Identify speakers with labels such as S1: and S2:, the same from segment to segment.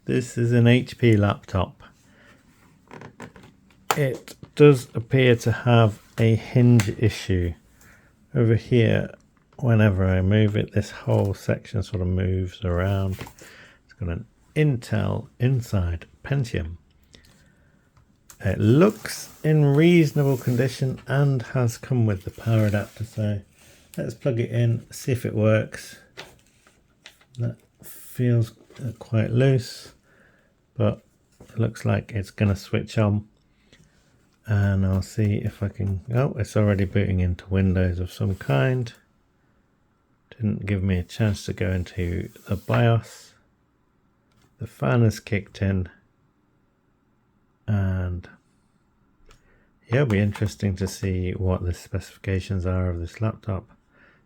S1: This is an HP laptop. It does appear to have a hinge issue. Over here, whenever I move it, this whole section sort of moves around. It's got an Intel inside Pentium. It looks in reasonable condition and has come with the power adapter, so let's plug it in, see if it works. That feels quite loose, but it looks like it's going to switch on. And I'll see if I can... Oh, it's already booting into Windows of some kind. Didn't give me a chance to go into the BIOS. The fan has kicked in. And yeah, it'll be interesting to see what the specifications are of this laptop.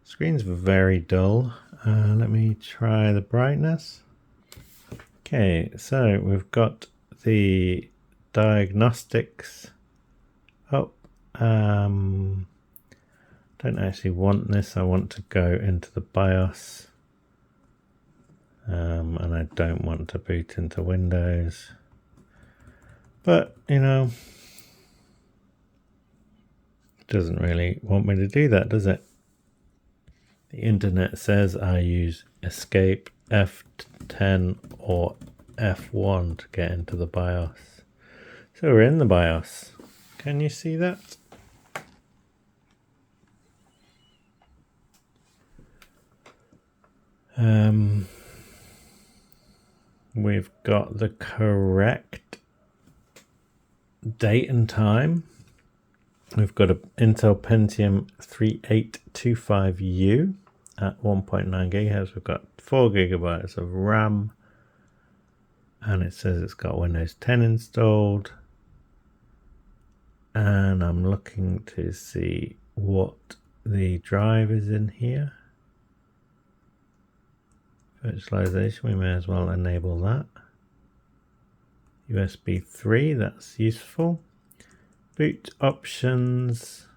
S1: Screen's very dull. Let me try the brightness. Okay, so we've got the diagnostics up. Don't actually want this. I want to go into the BIOS. And I don't want to boot into Windows. But, you know, it doesn't really want me to do that, does it? The internet says I use Escape F10 or F1 to get into the BIOS. So we're in the BIOS. Can you see that? We've got the correct date and time. We've got an Intel Pentium 3825U at 1.9 gigahertz. We've got 4 gigabytes of RAM, and it says it's got Windows 10 installed. And I'm looking to see what the drive is in here. Virtualization, we may as well enable that. USB 3, that's useful. Boot options.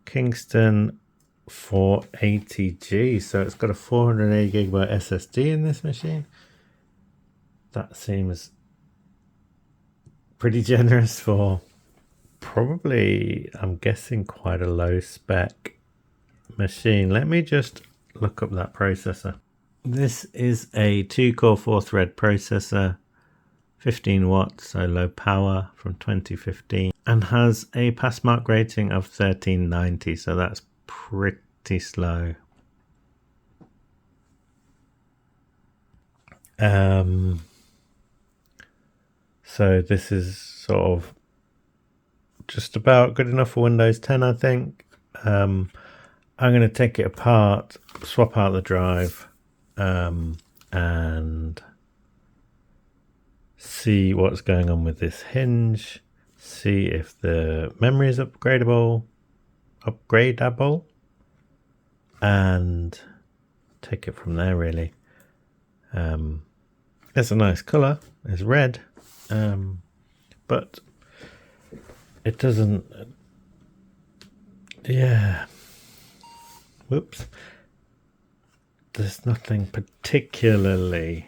S1: Kingston 480G, so it's got a 480 gigabyte SSD in this machine. That seems pretty generous for probably, I'm guessing, quite a low spec machine. Let me just look up that processor. This is a 2-core 4-thread processor, 15 watts, so low power, from 2015, and has a pass mark rating of 1390, so that's pretty slow. So this is sort of just about good enough for Windows 10, I think. I'm going to take it apart, swap out the drive, and see what's going on with this hinge, see if the memory is upgradable, and take it from there, really. It's a nice colour, it's red, but it doesn't, yeah, whoops, there's nothing particularly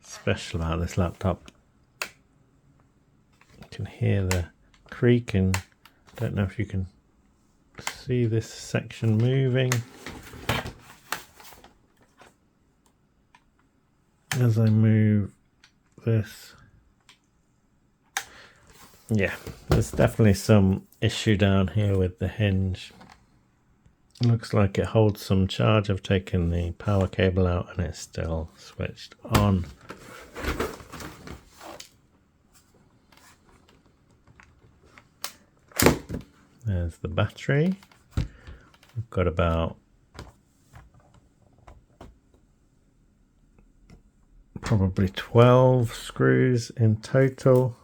S1: special about this laptop. You can hear the creaking. Don't know if you can see this section moving as I move this. Yeah, there's definitely some issue down here with the hinge. Looks like it holds some charge. I've taken the power cable out and it's still switched on. There's the battery. We've got about probably 12 screws in total.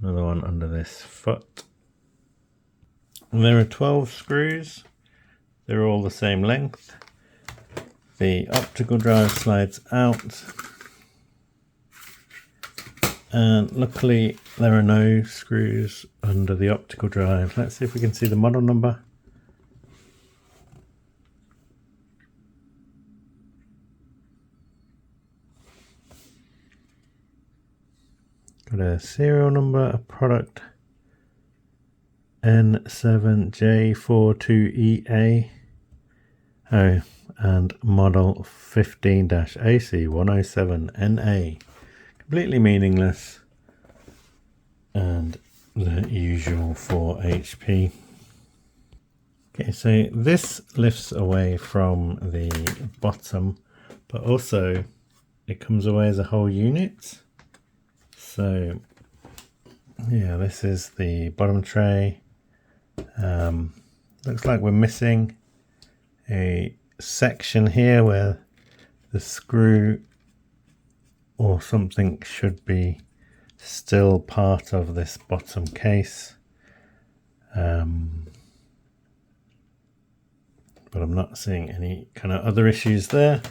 S1: Another one under this foot. And there are 12 screws. They're all the same length. The optical drive slides out. And luckily there are no screws under the optical drive. Let's see if we can see the model number. Got a serial number, a product N7J42EA. Oh, and model 15-AC107NA. Completely meaningless. And the usual for HP. Okay, so this lifts away from the bottom, but also it comes away as a whole unit. So yeah, this is the bottom tray. Looks like we're missing a section here where the screw or something should be still part of this bottom case. But I'm not seeing any kind of other issues there.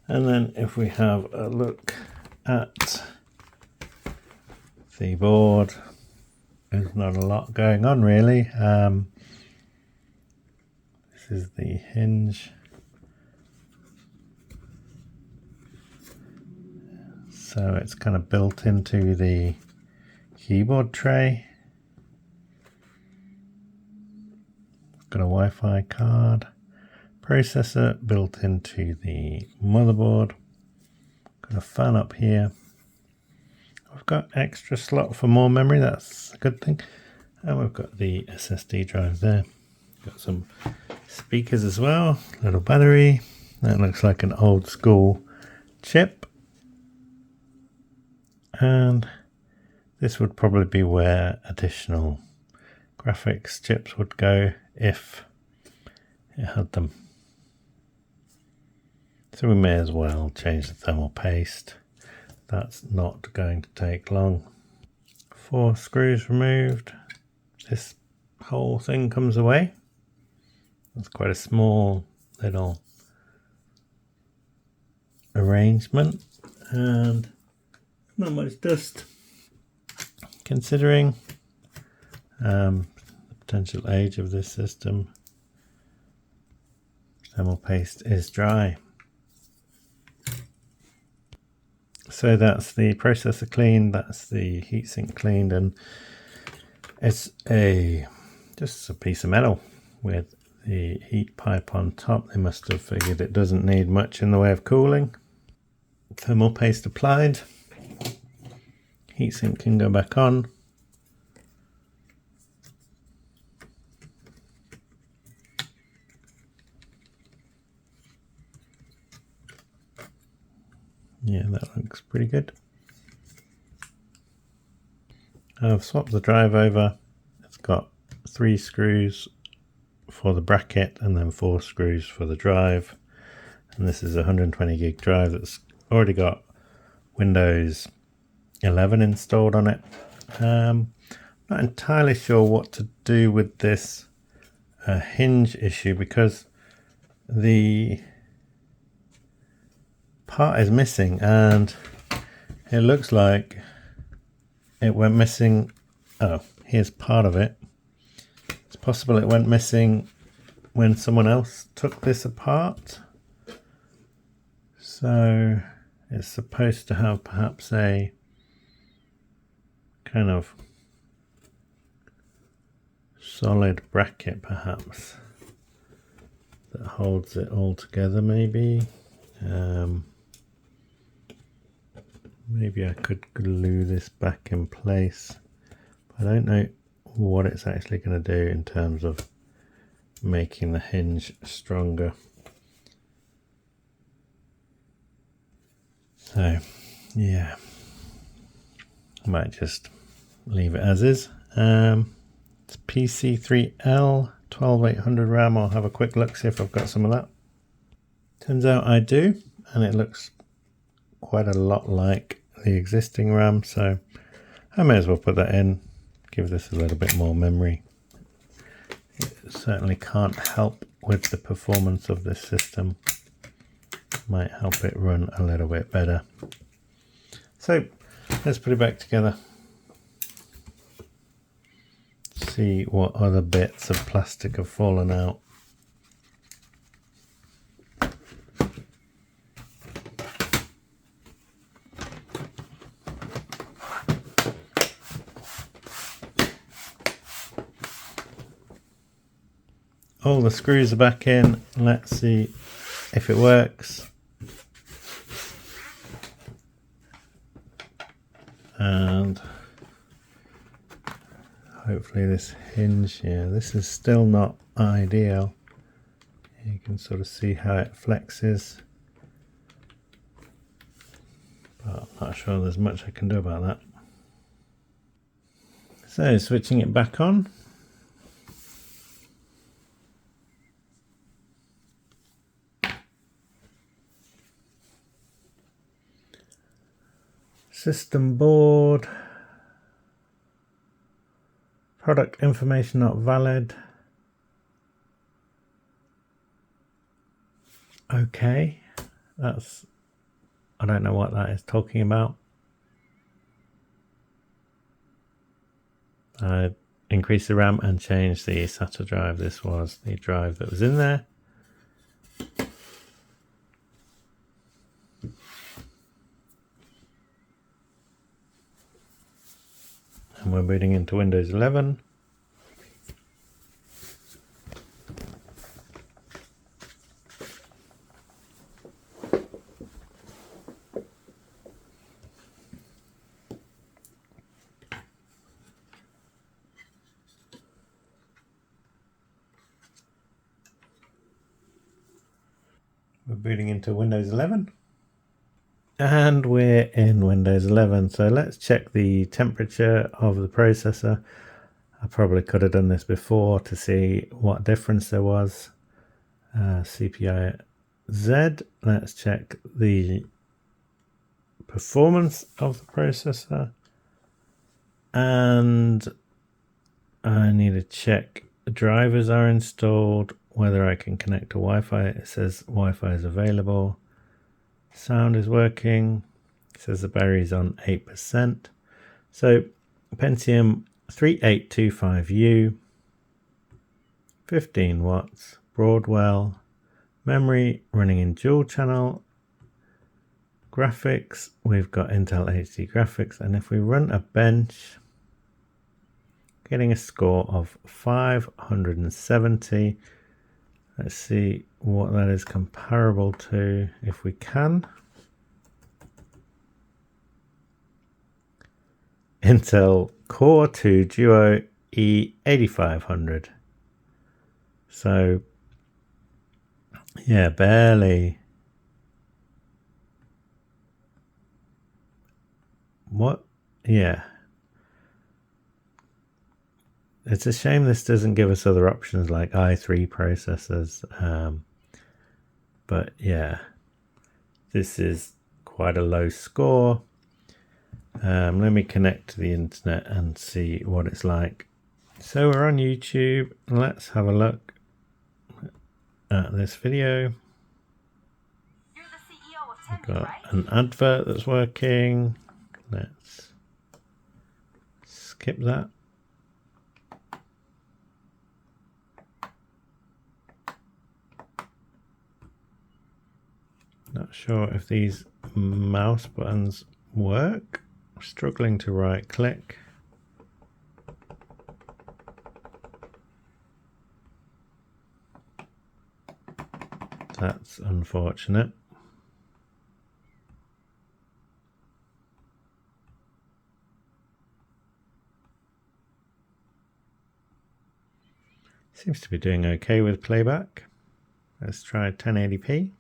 S1: And then if we have a look at the board, there's not a lot going on really. This is the hinge. So it's kind of built into the keyboard tray. Got a Wi-Fi card. Processor built into the motherboard. Got a fan up here. I've got extra slot for more memory, that's a good thing. And we've got the SSD drive there. Got some speakers as well, little battery. That looks like an old school chip. And this would probably be where additional graphics chips would go if it had them. So we may as well change the thermal paste. That's not going to take long. 4 screws removed. This whole thing comes away. It's quite a small little arrangement and not much dust considering the potential age of this system. Thermal paste is dry. So that's the processor cleaned, that's the heatsink cleaned, and it's just a piece of metal with the heat pipe on top. They must have figured it doesn't need much in the way of cooling. Thermal paste applied. Heatsink can go back on. Yeah, that looks pretty good. I've swapped the drive over. It's got 3 screws for the bracket and then 4 screws for the drive. And this is a 120 gig drive that's already got Windows 11 installed on it. Not entirely sure what to do with this hinge issue because the part is missing and it looks like it went missing. Oh, here's part of it. It's possible it went missing when someone else took this apart. So it's supposed to have perhaps a kind of solid bracket perhaps that holds it all together maybe. Maybe I could glue this back in place, but I don't know what it's actually going to do in terms of making the hinge stronger. So yeah, I might just leave it as is. It's PC3L 12800 RAM. I'll have a quick look, see if I've got some of that. Turns out I do, and it looks quite a lot like the existing RAM, so I may as well put that in, give this a little bit more memory. It certainly can't help with the performance of this system. Might help it run a little bit better. So let's put it back together. See what other bits of plastic have fallen out. all the screws are back in. Let's see if it works. And hopefully this hinge here, this is still not ideal. You can sort of see how it flexes, but I'm not sure there's much I can do about that. So switching it back on. System board. Product information not valid. Okay, that's, I don't know what that is talking about. I increased the RAM and changed the SATA drive. This was the drive that was in there. And we're booting into Windows 11. We're booting into Windows 11. And we're in Windows 11. So let's check the temperature of the processor. I probably could have done this before to see what difference there was. CPI Z. Let's check the performance of the processor. And I need to check the drivers are installed, whether I can connect to Wi-Fi. It says Wi-Fi is available. Sound is working. It says the battery's on 8%. So Pentium 3825U, 15 watts, Broadwell, memory running in dual channel, graphics, we've got Intel HD graphics, and if we run a bench, getting a score of 570. Let's see what that is comparable to, if we can. Intel Core 2 Duo E8500. So, yeah, barely. What? Yeah. It's a shame this doesn't give us other options like i3 processors. But yeah, this is quite a low score. Let me connect to the internet and see what it's like. So we're on YouTube. Let's have a look at this video. We've got an advert that's working. Let's skip that. Not sure if these mouse buttons work. I'm struggling to right click. That's unfortunate. Seems to be doing okay with playback. Let's try 1080p.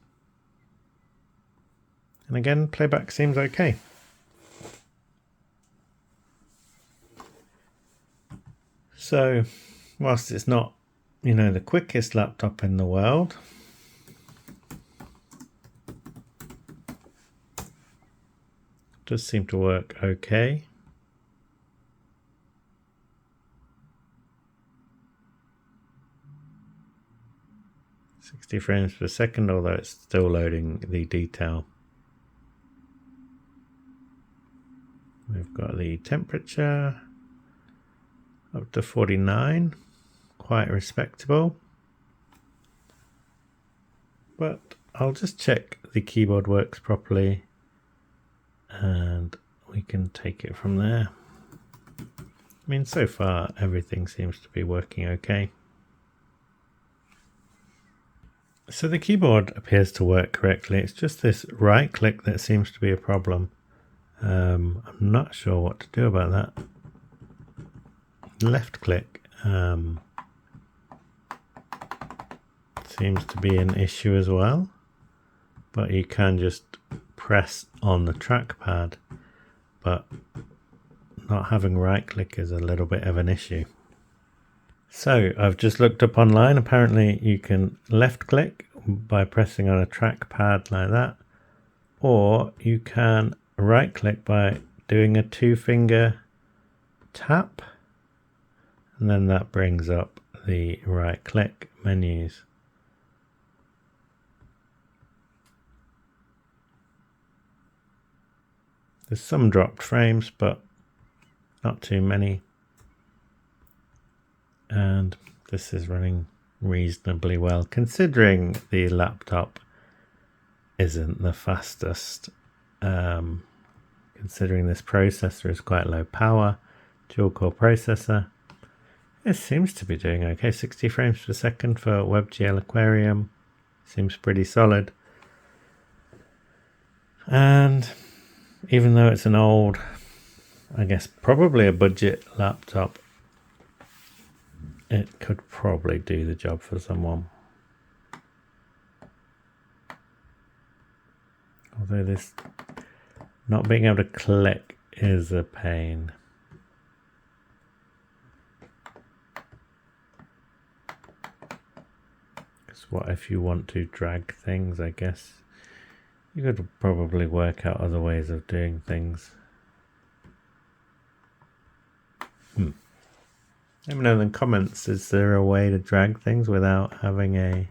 S1: And again, playback seems okay. So, whilst it's not, you know, the quickest laptop in the world, it does seem to work okay. Frames per second, although it's still loading the detail. We've got the temperature up to 49, quite respectable. But I'll just check the keyboard works properly and we can take it from there. I mean, so far everything seems to be working okay. So the keyboard appears to work correctly. It's just this right click that seems to be a problem. I'm not sure what to do about that. Left click seems to be an issue as well, but you can just press on the trackpad, but not having right click is a little bit of an issue. So I've just looked up online. Apparently you can left click by pressing on a trackpad like that, or you can right click by doing a 2-finger tap, and then that brings up the right click menus. There's some dropped frames, but not too many. And this is running reasonably well, considering the laptop isn't the fastest. Considering this processor is quite low power, dual core processor, it seems to be doing okay. 60 frames per second for WebGL Aquarium seems pretty solid. And even though it's an old, I guess probably a budget laptop, it could probably do the job for someone. Although this not being able to click is a pain. Because what if you want to drag things, I guess you could probably work out other ways of doing things. Let me know in the comments, is there a way to drag things without having a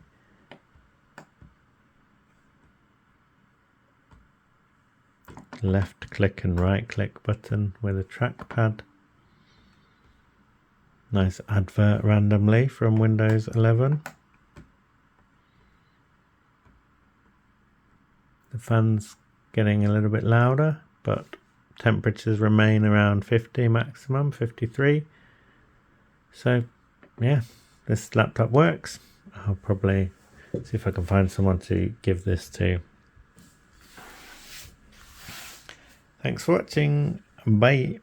S1: left click and right click button with a trackpad? Nice advert randomly from Windows 11. The fan's getting a little bit louder, but temperatures remain around 50 maximum, 53. So yeah, this laptop works. I'll probably see if I can find someone to give this to. Thanks for watching. Bye.